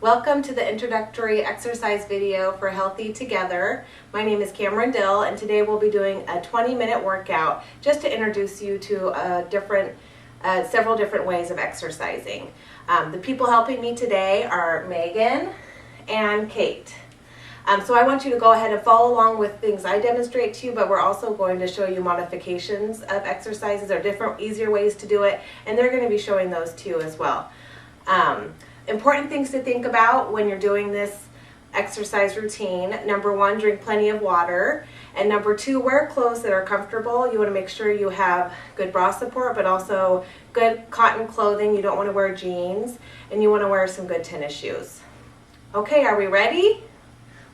Welcome to the introductory exercise video for Healthy Together. My name is Cameron Dill, and today we'll be doing a 20-minute workout just to introduce you to several different ways of exercising. The people helping me today are Megan and Kate. So I want you to go ahead and follow along with things I demonstrate to you, but we're also going to show you modifications of exercises or different, easier ways to do it, and they're going to be showing those to you as well. Important things to think about when you're doing this exercise routine. Number one, drink plenty of water. And number two, wear clothes that are comfortable. You want to make sure you have good bra support, but also good cotton clothing. You don't want to wear jeans, and you want to wear some good tennis shoes. Okay, are we ready?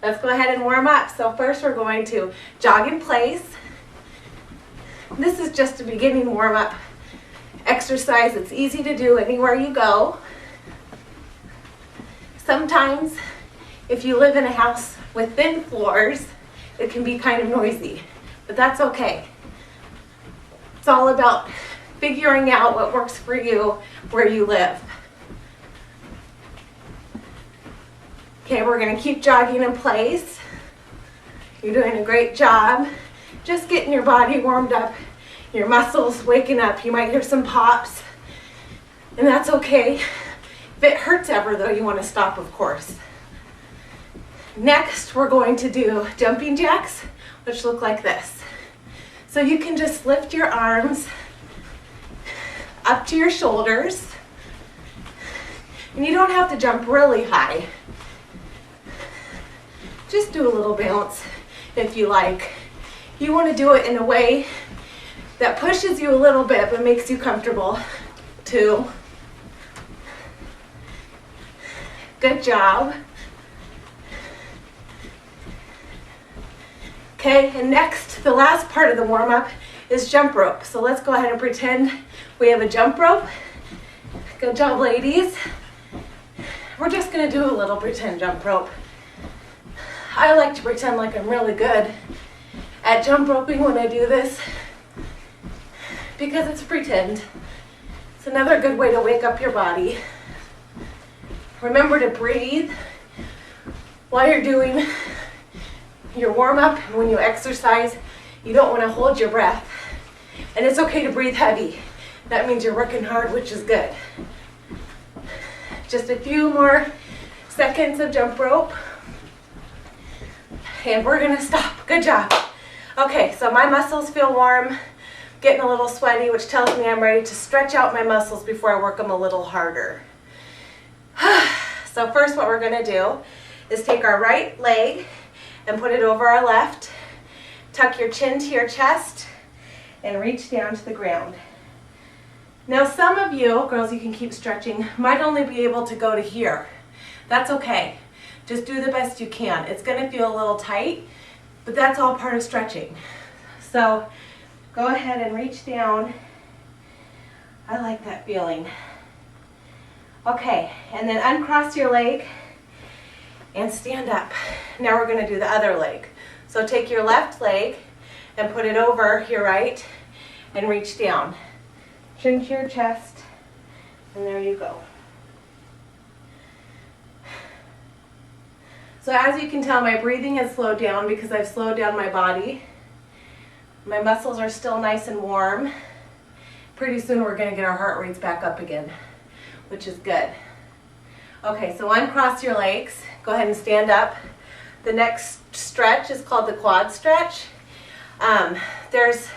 Let's go ahead and warm up. So first we're going to jog in place. This is just a beginning warm-up exercise. It's easy to do anywhere you go. Sometimes, if you live in a house with thin floors, it can be kind of noisy, but that's okay. It's all about figuring out what works for you where you live. Okay, we're going to keep jogging in place. You're doing a great job. Just getting your body warmed up, your muscles waking up. You might hear some pops, and that's okay. If it hurts ever, though, you want to stop, of course. Next, we're going to do jumping jacks, which look like this. So you can just lift your arms up to your shoulders, and you don't have to jump really high. Just do a little bounce if you like. You want to do it in a way that pushes you a little bit but makes you comfortable too. Good job. Okay, and next, the last part of the warm-up is jump rope. So let's go ahead and pretend we have a jump rope. Good job, ladies. We're just going to do a little pretend jump rope. I like to pretend like I'm really good at jump roping when I do this because it's pretend. It's another good way to wake up your body. Remember to breathe while you're doing your warm-up. When you exercise, you don't want to hold your breath. And it's okay to breathe heavy. That means you're working hard, which is good. Just a few more seconds of jump rope. And we're going to stop. Good job. Okay, so my muscles feel warm, getting a little sweaty, which tells me I'm ready to stretch out my muscles before I work them a little harder. So first what we're going to do is take our right leg and put it over our left. Tuck your chin to your chest and reach down to the ground. Now some of you, girls, you can keep stretching, might only be able to go to here. That's okay. Just do the best you can. It's going to feel a little tight, but that's all part of stretching. So go ahead and reach down. I like that feeling. Okay, and then uncross your leg and stand up. Now we're going to do the other leg. So take your left leg and put it over your right and reach down. Chin to your chest, and there you go. So as you can tell, my breathing has slowed down because I've slowed down my body. My muscles are still nice and warm. Pretty soon we're going to get our heart rates back up again, which is good. Okay, so uncross your legs. Go ahead and stand up. The next stretch is called the quad stretch. There's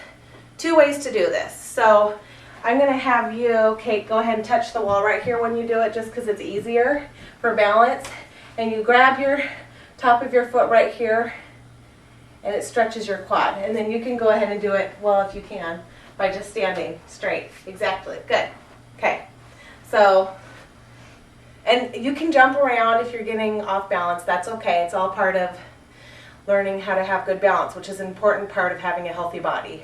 two ways to do this. So I'm going to have you, Kate, go ahead and touch the wall right here when you do it, just because it's easier for balance. And you grab your top of your foot right here, and it stretches your quad. And then you can go ahead and do it, well, if you can, by just standing straight. Exactly. Good. Okay. So, and you can jump around if you're getting off balance. That's okay. It's all part of learning how to have good balance, which is an important part of having a healthy body.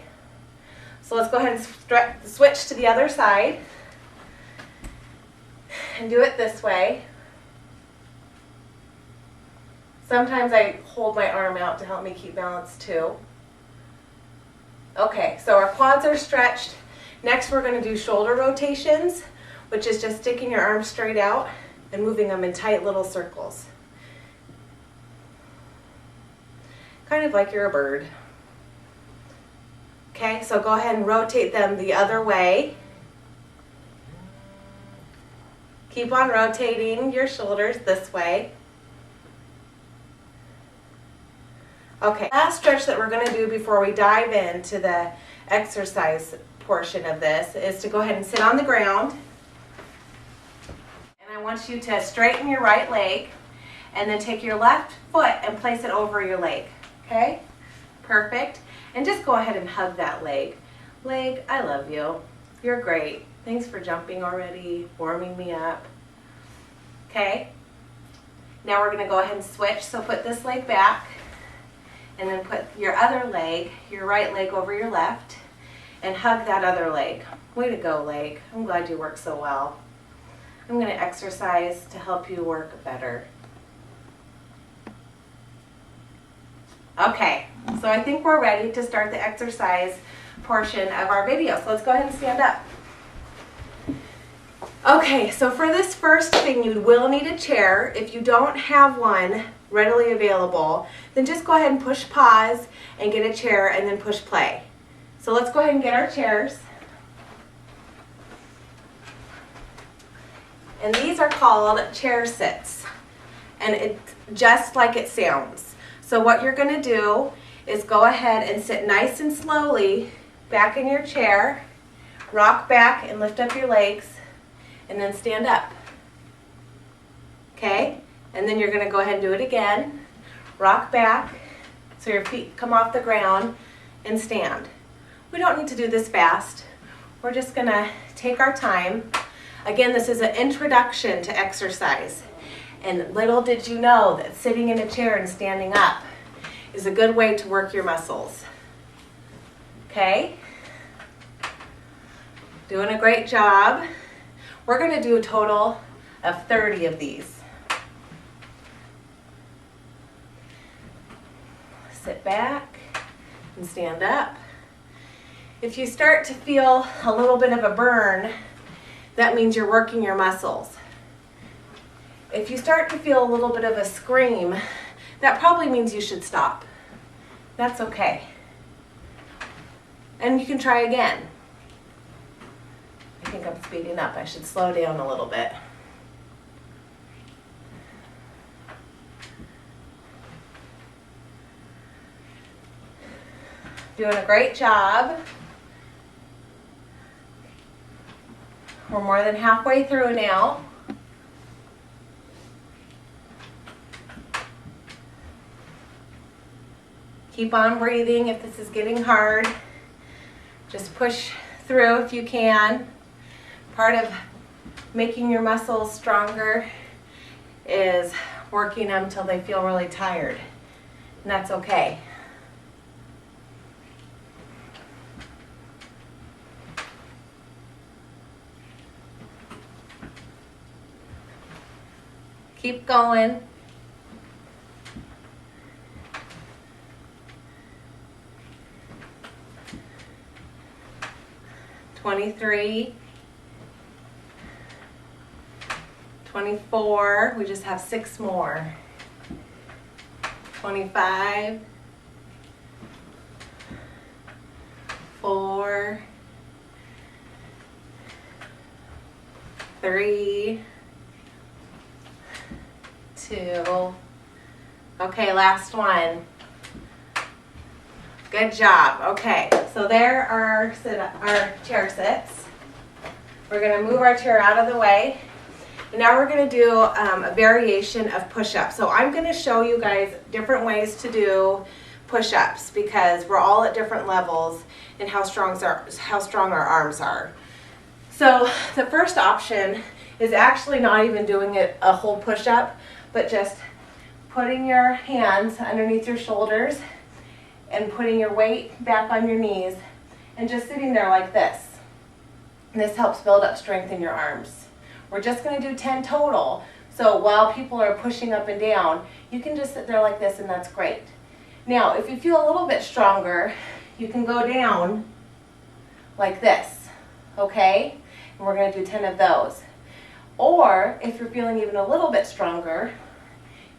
So let's go ahead and switch to the other side and do it this way. Sometimes I hold my arm out to help me keep balance too. Okay, so our quads are stretched. Next we're going to do shoulder rotations, which is just sticking your arms straight out and moving them in tight little circles. Kind of like you're a bird. Okay, so go ahead and rotate them the other way. Keep on rotating your shoulders this way. Okay, last stretch that we're going to do before we dive into the exercise portion of this is to go ahead and sit on the ground. And I want you to straighten your right leg and then take your left foot and place it over your leg. Okay? Perfect. And just go ahead and hug that leg. Leg, I love you. You're great. Thanks for jumping already, warming me up. Okay? Now we're going to go ahead and switch. So put this leg back and then put your other leg, your right leg over your left, and hug that other leg. Way to go, leg. I'm glad you worked so well. I'm going to exercise to help you work better. Okay, so I think we're ready to start the exercise portion of our video. So let's go ahead and stand up. Okay, so for this first thing, you will need a chair. If you don't have one readily available, then just go ahead and push pause and get a chair and then push play. So let's go ahead and get our chairs. And these are called chair sits. And it's just like it sounds. So what you're going to do is go ahead and sit nice and slowly back in your chair, rock back and lift up your legs, and then stand up. Okay? And then you're going to go ahead and do it again. Rock back so your feet come off the ground and stand. We don't need to do this fast. We're just going to take our time. Again, this is an introduction to exercise. And little did you know that sitting in a chair and standing up is a good way to work your muscles. Okay? Doing a great job. We're going to do a total of 30 of these. Sit back and stand up. If you start to feel a little bit of a burn, that means you're working your muscles. If you start to feel a little bit of a scream, that probably means you should stop. That's okay. And you can try again. I think I'm speeding up. I should slow down a little bit. Doing a great job. We're more than halfway through now. Keep on breathing if this is getting hard. Just push through if you can. Part of making your muscles stronger is working them till they feel really tired. And that's okay. Keep going. $23, $24, we just have 6 more. $25, 4, 3, 2. Okay, last one. Good job. Okay, so there are our chair sits. We're going to move our chair out of the way. And now we're going to do a variation of push-ups. So I'm going to show you guys different ways to do push-ups because we're all at different levels and how strong our arms are. So the first option is actually not even doing a whole push-up, but just putting your hands underneath your shoulders and putting your weight back on your knees and just sitting there like this. And this helps build up strength in your arms. We're just going to do 10 total. So while people are pushing up and down, you can just sit there like this and that's great. Now, if you feel a little bit stronger, you can go down like this, okay? And we're going to do 10 of those. Or if you're feeling even a little bit stronger,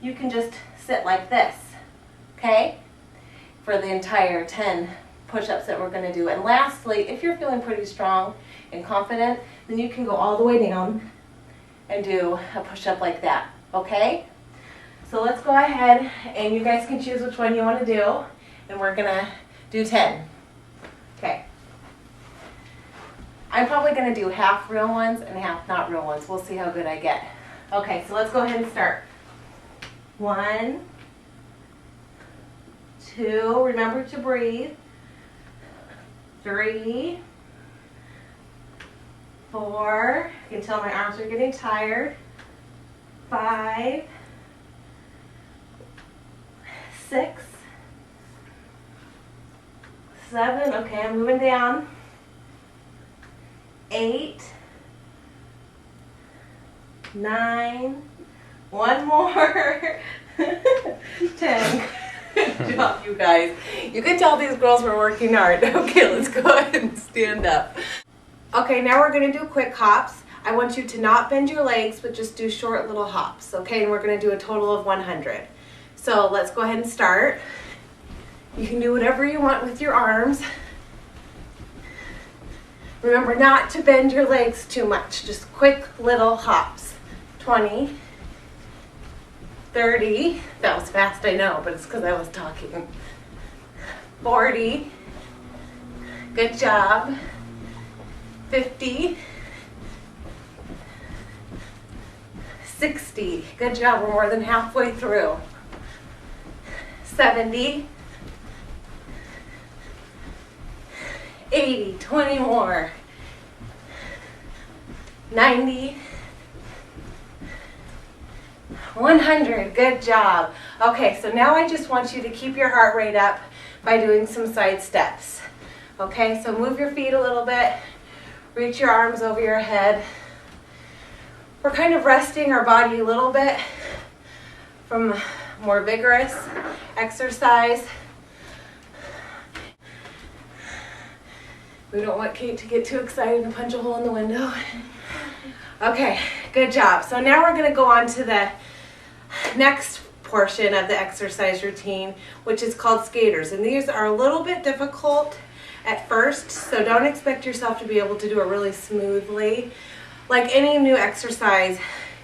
you can just sit like this, okay? For the entire 10 push-ups that we're gonna do. And lastly, if you're feeling pretty strong and confident, then you can go all the way down and do a push-up like that, okay? So let's go ahead and you guys can choose which one you wanna do, and we're gonna do 10, okay? I'm probably gonna do half real ones and half not real ones. We'll see how good I get. Okay, so let's go ahead and start. 1, 2, remember to breathe. 3, 4, you can tell my arms are getting tired. 5, 6, 7, okay, I'm moving down. 8, 9, one more, 10. Good job, you guys. You can tell these girls were working hard. Okay, let's go ahead and stand up. Okay, now we're going to do quick hops. I want you to not bend your legs, but just do short little hops, okay? And we're going to do a total of 100. So let's go ahead and start. You can do whatever you want with your arms. Remember not to bend your legs too much, just quick little hops. 20, 30, that was fast, I know, but it's because I was talking. 40, good job. 50, 60, good job, we're more than halfway through. 70, 80, 20 more. 90, 100, good job. Okay, so now I just want you to keep your heart rate up by doing some side steps. Okay, so move your feet a little bit, reach your arms over your head. We're kind of resting our body a little bit from more vigorous exercise. We don't want Kate to get too excited and punch a hole in the window. Okay, good job. So now we're going to go on to the next portion of the exercise routine, which is called skaters. And these are a little bit difficult at first, so don't expect yourself to be able to do it really smoothly. Like any new exercise,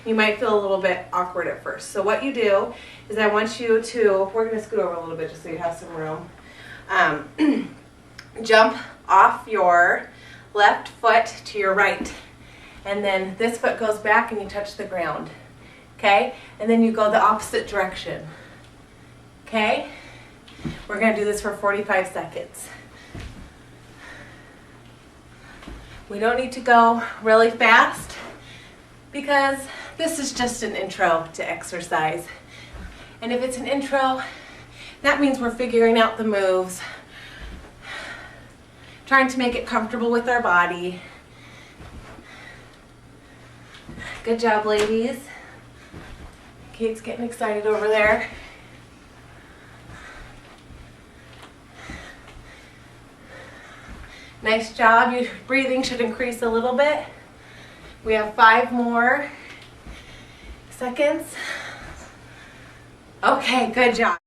you might feel a little bit awkward at first. So what you do is I want you to, we're going to scoot over a little bit just so you have some room. Jump off your left foot to your right. And then this foot goes back and you touch the ground. Okay? And then you go the opposite direction. Okay? We're going to do this for 45 seconds. We don't need to go really fast because this is just an intro to exercise. And if it's an intro, that means we're figuring out the moves, trying to make it comfortable with our body. Good job, ladies. Kate's getting excited over there. Nice job. Your breathing should increase a little bit. We have 5 more seconds. Okay, good job.